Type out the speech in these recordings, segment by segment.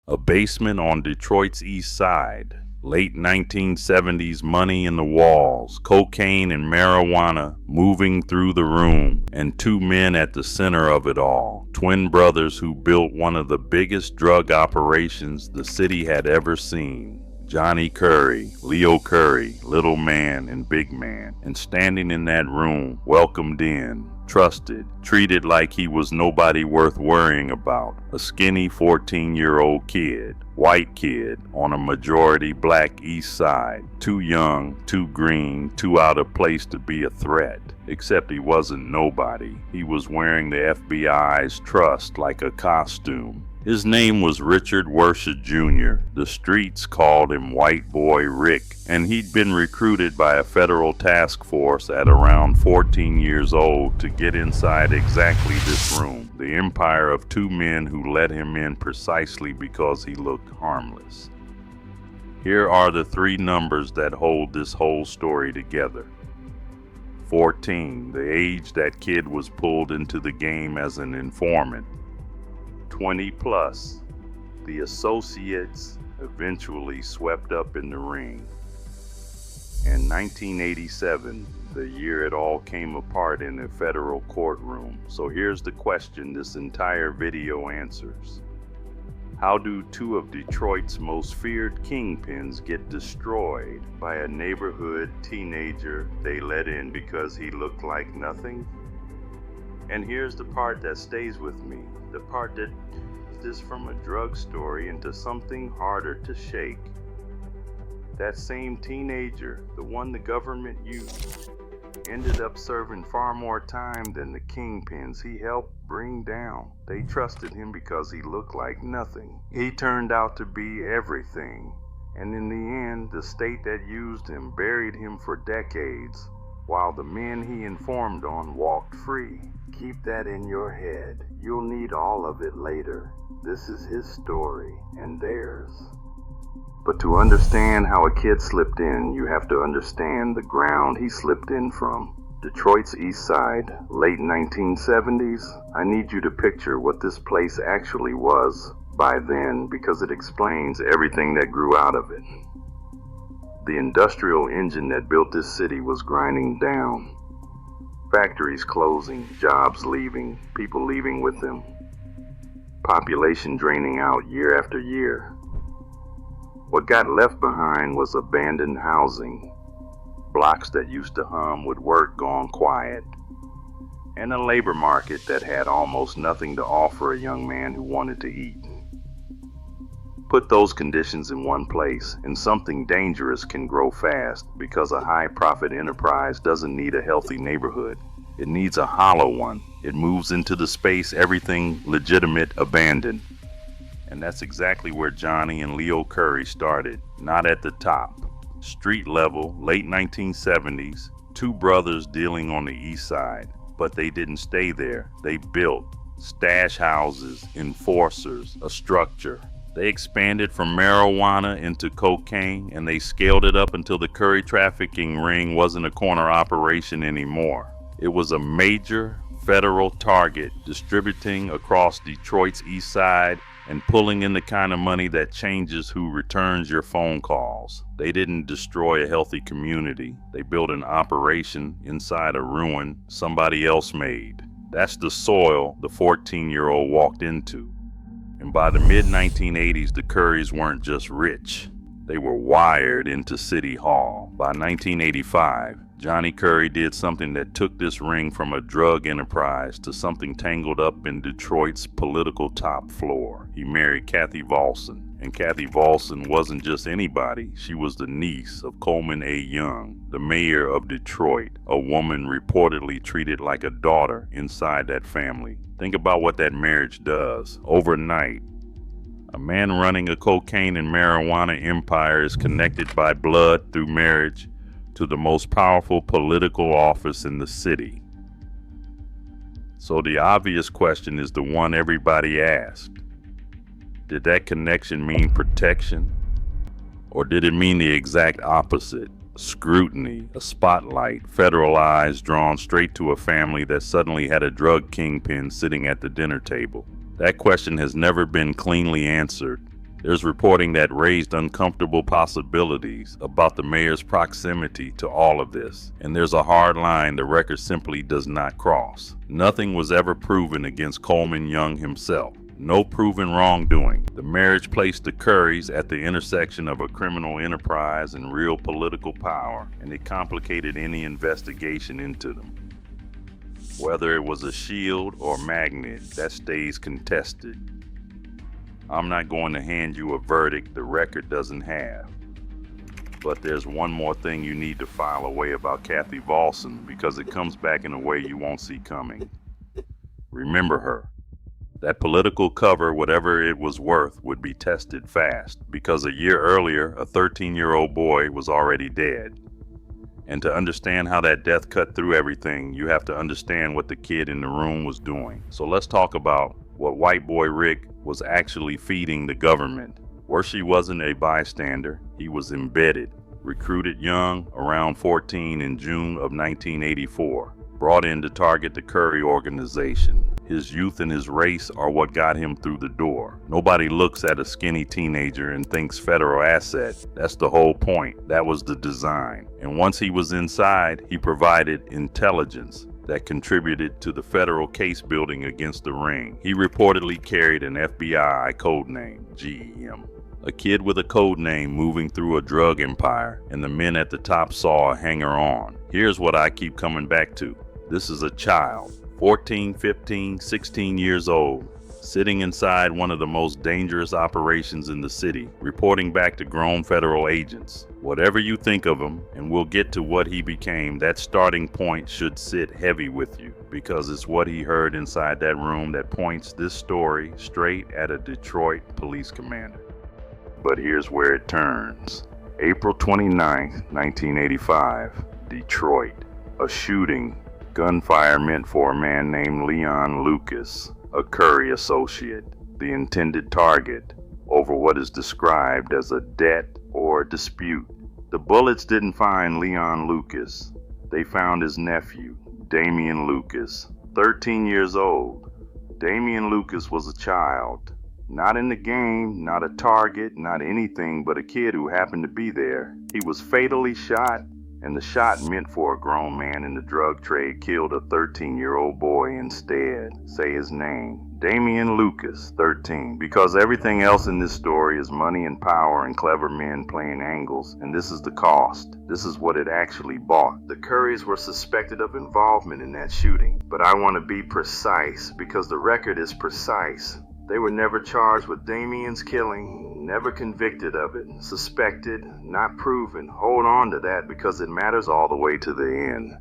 A basement on Detroit's east side. Late 1970s, money in the walls, cocaine and marijuana moving through the room, and two men at the center of it all. Twin brothers who built one of the biggest drug operations the city had ever seen. Johnny Curry, Leo Curry, little man and big man, and standing in that room, welcomed in, trusted, treated like he was nobody worth worrying about. A skinny 14-year-old kid, white kid, on a majority black east side. Too young, too green, too out of place to be a threat. Except he wasn't nobody. He was wearing the FBI's trust like a costume. His name was Richard Worship Jr. The streets called him White Boy Rick, and he'd been recruited by a federal task force at around 14 years old to get inside exactly this room, the empire of two men who let him in precisely because he looked harmless. Here are the three numbers that hold this whole story together. 14, the age that kid was pulled into the game as an informant. 20 plus, the associates eventually swept up in the ring. And 1987, the year it all came apart in a federal courtroom. So here's the question this entire video answers. How do two of Detroit's most feared kingpins get destroyed by a neighborhood teenager they let in because he looked like nothing? And here's the part that stays with me, the part that is this from a drug story into something harder to shake. That same teenager, the one the government used, ended up serving far more time than the kingpins he helped bring down. They trusted him because he looked like nothing. He turned out to be everything. And in the end, the state that used him buried him for decades, while the men he informed on walked free. Keep that in your head. You'll need all of it later. This is his story and theirs. But to understand how a kid slipped in, you have to understand the ground he slipped in from. Detroit's east side, late 1970s. I need you to picture what this place actually was by then, because it explains everything that grew out of it. The industrial engine that built this city was grinding down. Factories closing, jobs leaving, people leaving with them. Population draining out year after year. What got left behind was abandoned housing, blocks that used to hum with work gone quiet, and a labor market that had almost nothing to offer a young man who wanted to eat. Put those conditions in one place, and something dangerous can grow fast, because a high-profit enterprise doesn't need a healthy neighborhood. It needs a hollow one. It moves into the space everything legitimate abandoned. And that's exactly where Johnny and Leo Curry started, not at the top. Street level, late 1970s, two brothers dealing on the east side. But they didn't stay there. They built stash houses, enforcers, a structure. They expanded from marijuana into cocaine, and they scaled it up until the Curry trafficking ring wasn't a corner operation anymore. It was a major federal target, distributing across Detroit's east side and pulling in the kind of money that changes who returns your phone calls. They didn't destroy a healthy community. They built an operation inside a ruin somebody else made. That's the soil the 14-year-old walked into. And by the mid-1980s, the Currys weren't just rich. They were wired into City Hall. By 1985, Johnny Curry did something that took this ring from a drug enterprise to something tangled up in Detroit's political top floor. He married Kathy Volson. And Kathy Volson wasn't just anybody. She was the niece of Coleman A. Young, the mayor of Detroit, a woman reportedly treated like a daughter inside that family. Think about what that marriage does. Overnight, a man running a cocaine and marijuana empire is connected by blood through marriage to the most powerful political office in the city. So the obvious question is the one everybody asked. Did that connection mean protection? Or did it mean the exact opposite? Scrutiny, a spotlight, federal eyes drawn straight to a family that suddenly had a drug kingpin sitting at the dinner table. That question has never been cleanly answered. There's reporting that raised uncomfortable possibilities about the mayor's proximity to all of this, and there's a hard line the record simply does not cross. Nothing was ever proven against Coleman Young himself. No proven wrongdoing. The marriage placed the Currys at the intersection of a criminal enterprise and real political power, and it complicated any investigation into them. Whether it was a shield or magnet, that stays contested. I'm not going to hand you a verdict the record doesn't have. But there's one more thing you need to file away about Kathy Volson, because it comes back in a way you won't see coming. Remember her. That political cover, whatever it was worth, would be tested fast, because a year earlier, a 13-year-old boy was already dead. And to understand how that death cut through everything, you have to understand what the kid in the room was doing. So let's talk about what white boy Rick was actually feeding the government. Hershey wasn't a bystander, he was embedded. Recruited young, around 14 in June of 1984. Brought in to target the Curry organization. His youth and his race are what got him through the door. Nobody looks at a skinny teenager and thinks federal asset. That's the whole point. That was the design. And once he was inside, he provided intelligence that contributed to the federal case building against the ring. He reportedly carried an FBI codename, GEM. A kid with a code name moving through a drug empire, and the men at the top saw a hanger-on. Here's what I keep coming back to. This is a child, 14, 15, 16 years old, sitting inside one of the most dangerous operations in the city, reporting back to grown federal agents. Whatever you think of him, and we'll get to what he became, that starting point should sit heavy with you, because it's what he heard inside that room that points this story straight at a Detroit police commander. But here's where it turns. April 29, 1985, Detroit. A shooting, gunfire meant for a man named Leon Lucas, a Curry associate, the intended target, over what is described as a debt or dispute. The bullets didn't find Leon Lucas. They found his nephew, Damian Lucas, 13 years old. Damian Lucas was a child. Not in the game, not a target, not anything but a kid who happened to be there. He was fatally shot, and the shot meant for a grown man in the drug trade killed a 13-year-old boy instead. Say his name. Damian Lucas, 13. Because everything else in this story is money and power and clever men playing angles, and this is the cost. This is what it actually bought. The Currys were suspected of involvement in that shooting, but I want to be precise because the record is precise. They were never charged with Damian's killing, never convicted of it, suspected, not proven. Hold on to that because it matters all the way to the end.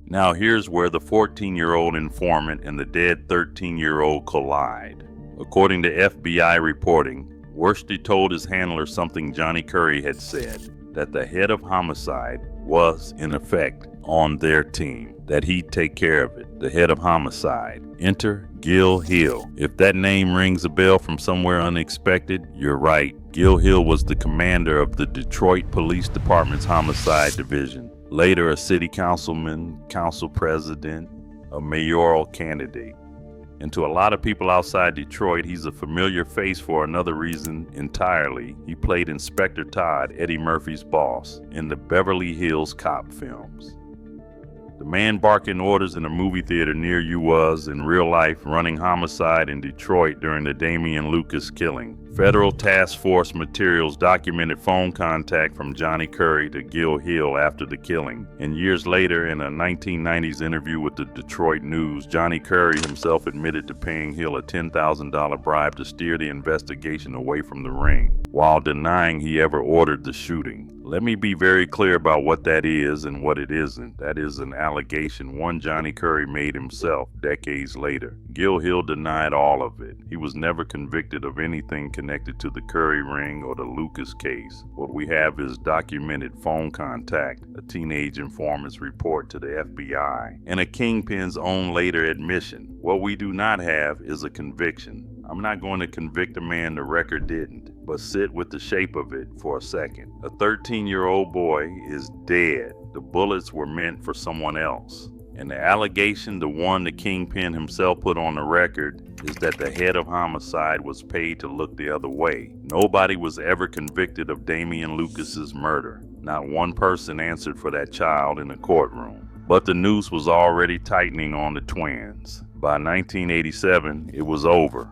Now here's where the 14-year-old informant and the dead 13-year-old collide. According to FBI reporting, Worsty told his handler something Johnny Curry had said, that the head of homicide was, in effect, on their team, that he'd take care of it. The head of homicide. Enter Gil Hill. If that name rings a bell from somewhere unexpected, you're right. Gil Hill was the commander of the Detroit Police Department's homicide division. Later a city councilman, council president, a mayoral candidate. And to a lot of people outside Detroit, he's a familiar face for another reason entirely. He played Inspector Todd, Eddie Murphy's boss, in the Beverly Hills Cop films. The man barking orders in a movie theater near you was, in real life, running homicide in Detroit during the Damian Lucas killing. Federal Task Force materials documented phone contact from Johnny Curry to Gil Hill after the killing. And years later, in a 1990s interview with the Detroit News, Johnny Curry himself admitted to paying Hill a $10,000 bribe to steer the investigation away from the ring, while denying he ever ordered the shooting. Let me be very clear about what that is and what it isn't. That is an allegation one Johnny Curry made himself decades later. Gil Hill denied all of it. He was never convicted of anything connected to the Curry ring or the Lucas case. What we have is documented phone contact, a teenage informant's report to the FBI, and a Kingpin's own later admission. What we do not have is a conviction. I'm not going to convict a man the record didn't, but sit with the shape of it for a second. A 13-year-old boy is dead. The bullets were meant for someone else. And the allegation, the one the Kingpin himself put on the record, is that the head of homicide was paid to look the other way. Nobody was ever convicted of Damian Lucas's murder. Not one person answered for that child in the courtroom. But the noose was already tightening on the twins. By 1987, it was over.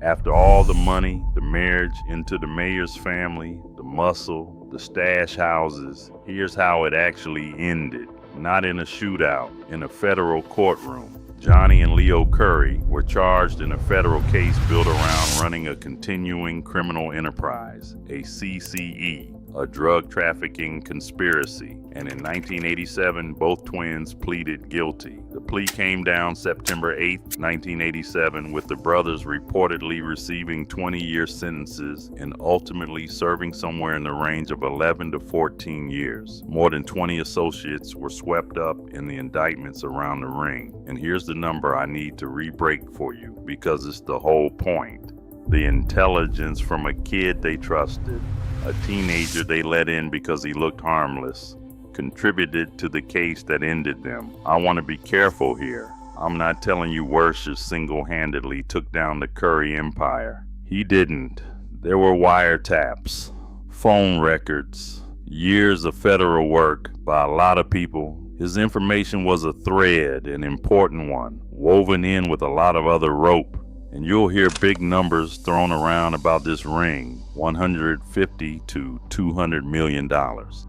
After all the money, the marriage into the mayor's family, the muscle, the stash houses, here's how it actually ended. Not in a shootout, in a federal courtroom. Johnny and Leo Curry were charged in a federal case built around running a continuing criminal enterprise, a CCE, a drug trafficking conspiracy, and in 1987, both twins pleaded guilty. The plea came down September 8, 1987, with the brothers reportedly receiving 20-year sentences and ultimately serving somewhere in the range of 11 to 14 years. More than 20 associates were swept up in the indictments around the ring. And here's the number I need to re-break for you, because it's the whole point. The intelligence from a kid they trusted, a teenager they let in because he looked harmless, contributed to the case that ended them. I want to be careful here. I'm not telling you Wershers single-handedly took down the Curry empire. He didn't. There were wiretaps, phone records, years of federal work by a lot of people. His information was a thread, an important one, woven in with a lot of other rope. And you'll hear big numbers thrown around about this ring, $150 to $200 million.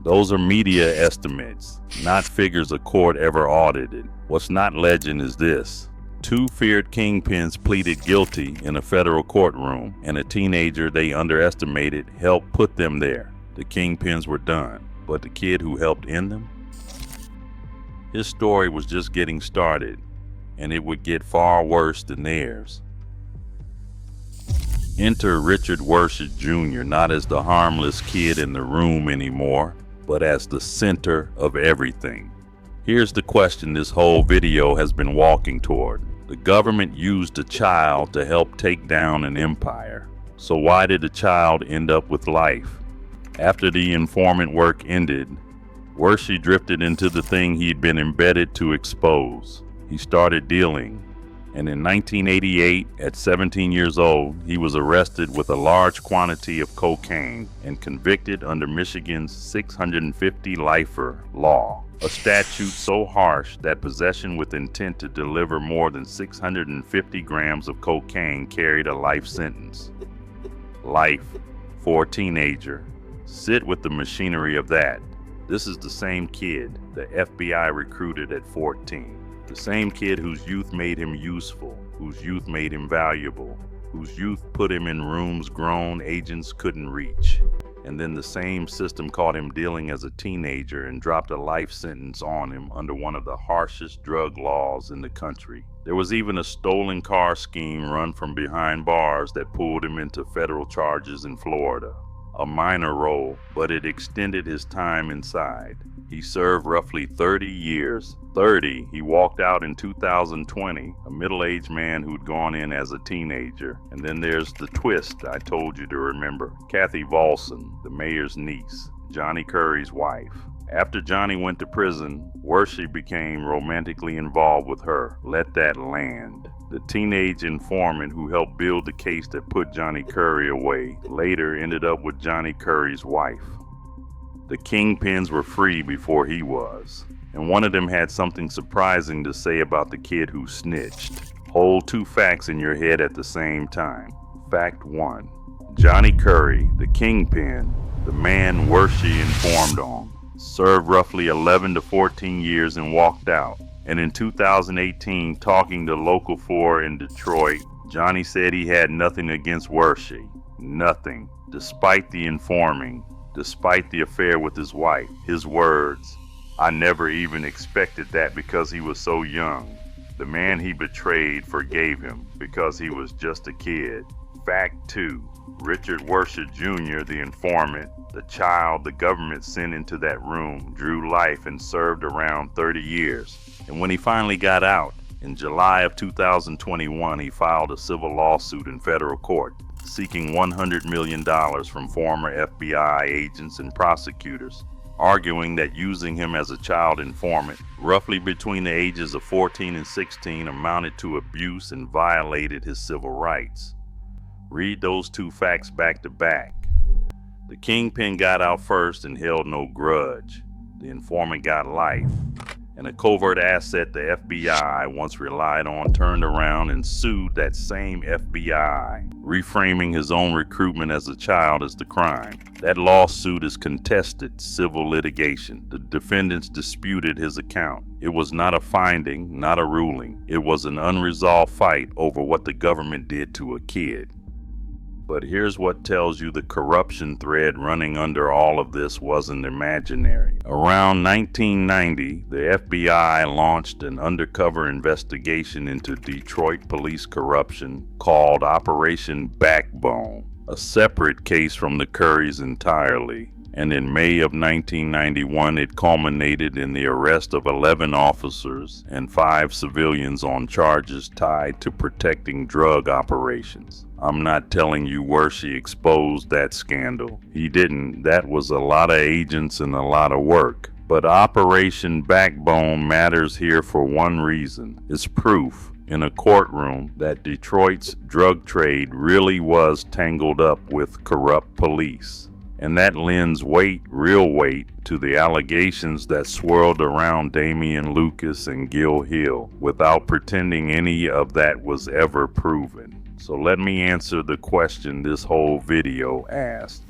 Those are media estimates, not figures a court ever audited. What's not legend is this. Two feared kingpins pleaded guilty in a federal courtroom, and a teenager they underestimated helped put them there. The kingpins were done, but the kid who helped end them? His story was just getting started, and it would get far worse than theirs. Enter Richard Wershers Jr., not as the harmless kid in the room anymore, but as the center of everything. Here's the question this whole video has been walking toward. The government used a child to help take down an empire. So why did the child end up with life? After the informant work ended, Wershers drifted into the thing he'd been embedded to expose. He started dealing. And in 1988, at 17 years old, he was arrested with a large quantity of cocaine and convicted under Michigan's 650 lifer law, a statute so harsh that possession with intent to deliver more than 650 grams of cocaine carried a life sentence. Life for a teenager. Sit with the machinery of that. This is the same kid the FBI recruited at 14. The same kid whose youth made him useful, whose youth made him valuable, whose youth put him in rooms grown agents couldn't reach. And then the same system caught him dealing as a teenager and dropped a life sentence on him under one of the harshest drug laws in the country. There was even a stolen car scheme run from behind bars that pulled him into federal charges in Florida. A minor role, but it extended his time inside. He served roughly 30 years. He walked out in 2020, a middle-aged man who'd gone in as a teenager. And then there's the twist I told you to remember. Kathy Volson, the mayor's niece, Johnny Curry's wife. After Johnny went to prison, Wershers became romantically involved with her. Let that land. The teenage informant who helped build the case that put Johnny Curry away later ended up with Johnny Curry's wife. The Kingpins were free before he was, and one of them had something surprising to say about the kid who snitched. Hold two facts in your head at the same time. Fact 1. Johnny Curry, the Kingpin, the man Wershers informed on, served roughly 11 to 14 years and walked out. And in 2018, talking to Local 4 in Detroit, Johnny said he had nothing against Wershers. Nothing. Despite the informing, despite the affair with his wife. His words, "I never even expected that because he was so young. The man he betrayed forgave him because he was just a kid." Fact 2. Richard Wershers Jr., the informant, the child the government sent into that room, drew life and served around 30 years. And when he finally got out, in July of 2021, he filed a civil lawsuit in federal court, seeking $100 million from former FBI agents and prosecutors. arguing that using him as a child informant, roughly between the ages of 14 and 16, amounted to abuse and violated his civil rights. Read those two facts back to back. The Kingpin got out first and held no grudge. The informant got life. And a covert asset the FBI once relied on turned around and sued that same FBI, reframing his own recruitment as a child as the crime. That lawsuit is contested civil litigation. The defendants disputed his account. It was not a finding, not a ruling. It was an unresolved fight over what the government did to a kid. But here's what tells you the corruption thread running under all of this wasn't imaginary. Around 1990, the FBI launched an undercover investigation into Detroit police corruption called Operation Backbone, a separate case from the Currys entirely. And in May of 1991, it culminated in the arrest of 11 officers and 5 civilians on charges tied to protecting drug operations. I'm not telling you Wershey exposed that scandal. He didn't. That was a lot of agents and a lot of work. But Operation Backbone matters here for one reason. It's proof in a courtroom that Detroit's drug trade really was tangled up with corrupt police. And that lends weight, real weight, to the allegations that swirled around Damian Lucas and Gil Hill without pretending any of that was ever proven. So let me answer the question this whole video asked.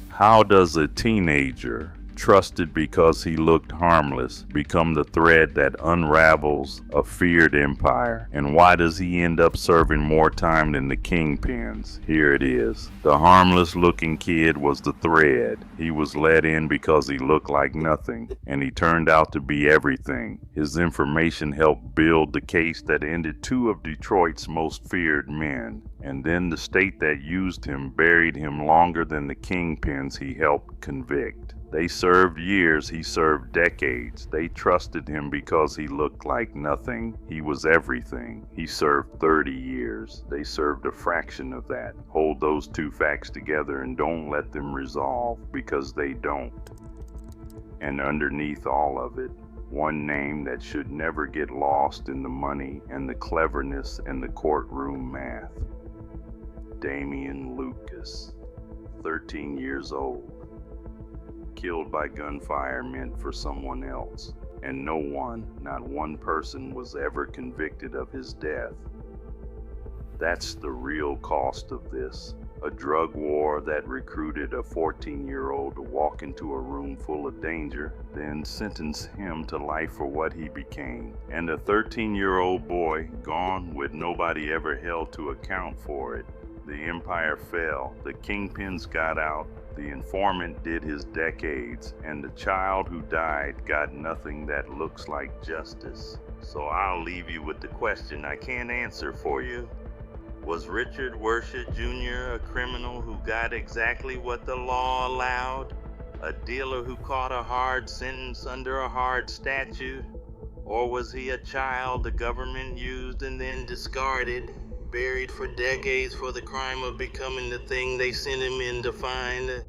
How does a teenager, trusted because he looked harmless, become the thread that unravels a feared empire? And why does he end up serving more time than the Kingpins? Here it is. The harmless looking kid was the thread. He was let in because he looked like nothing, and he turned out to be everything. His information helped build the case that ended 2 of Detroit's most feared men. And then the state that used him buried him longer than the Kingpins he helped convict. They served years, he served decades. They trusted him because he looked like nothing. He was everything. He served 30 years. They served a fraction of that. Hold those two facts together and don't let them resolve, because they don't. And underneath all of it, one name that should never get lost in the money and the cleverness and the courtroom math. Damian Lucas, 13 years old. Killed by gunfire meant for someone else, and no one, not one person, was ever convicted of his death. That's the real cost of this. A drug war that recruited a 14-year-old to walk into a room full of danger, then sentenced him to life for what he became. And a 13-year-old boy gone with nobody ever held to account for it. The empire fell, the Kingpins got out, the informant did his decades, and the child who died got nothing that looks like justice. So I'll leave you with the question I can't answer for you. Was Richard Wershey Jr. a criminal who got exactly what the law allowed? A dealer who caught a hard sentence under a hard statute? Or was he a child the government used and then discarded, buried for decades for the crime of becoming the thing they sent him in to find?